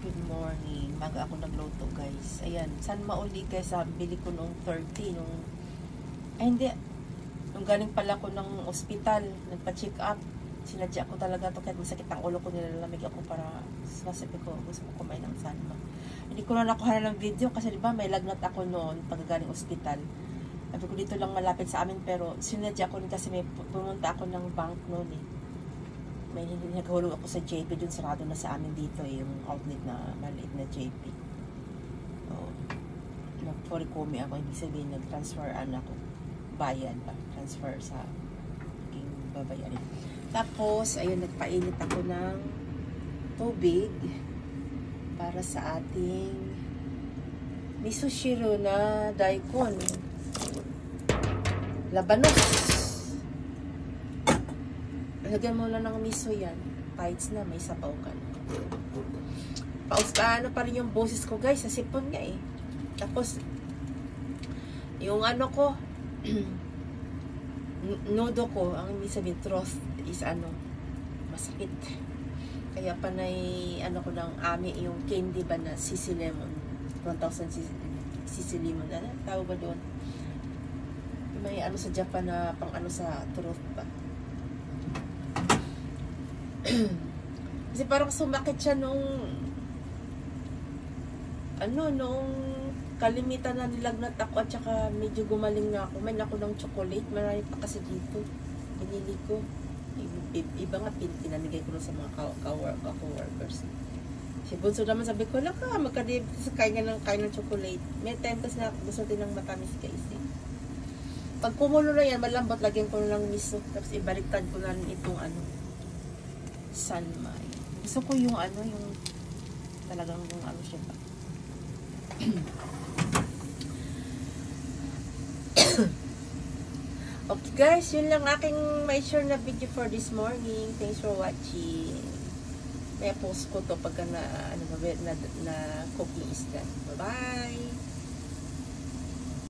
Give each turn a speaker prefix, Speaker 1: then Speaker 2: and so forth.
Speaker 1: Good morning. Maga ako nagluto, guys. Ayan. San mauli, guys? Bili ko nung 30. Ay, hindi. Nung galing pala ko ng ospital, nagpa-check up. Sinadya ko talaga to kahit masakit ang ulo ko, nilalamig ako para sasabi ko, gusto ko kumain ng sanma. Hindi ko na nakuha ng video kasi diba may lagnat ako noon pag galing ospital. Sabi ko dito lang malapit sa amin pero sinadya ko rin kasi may pumunta ako ng bank noon eh. May nagahulog ako sa JP, dun sarado na sa amin dito eh, yung outlet na maliit na JP. So, nag-forikomi ako, ibig sabihin nag-transfer ako, bayad ba, transfer sa aking babayarin. Tapos, ayun, nagpainit ako ng tubig para sa ating miso shiro na daikon. Labanos. Lagyan mo lang ng miso yan. Kahit na may sabaw ka na. Paano pa rin yung boses ko, guys. Sa sipon nga eh. Tapos, yung ano ko, nodo ko, ang ibig sabihin, throat is masakit. Kaya panay, ko ng ami, yung candy ba na sisi lemon. 1,000 sisi lemon. Ano? Tawag ba doon? May sa Japan na pang sa throat ba. Kasi parang sumakit siya nung kalimitan na nilagnat ako at saka medyo gumaling na ako. May ako ng chocolate, marami pa kasi dito. Pinili ko. Iba nga pinamigay ko sa mga co-workers. Si Bunso naman sabi ko, laka, magkadib sa kain ng chocolate. May time kasi na gusto din ng matamis guys eh. Pag kumulo na yan, malambot, lagyan ko na lang miso. Tapos ibaliktad ko na itong sanma. Gusto ko yung yung talagang yung siya pa. Okay guys, yun lang aking may share na video for this morning. Thanks for watching. May post ko to pagka na cook yung isda. Bye bye.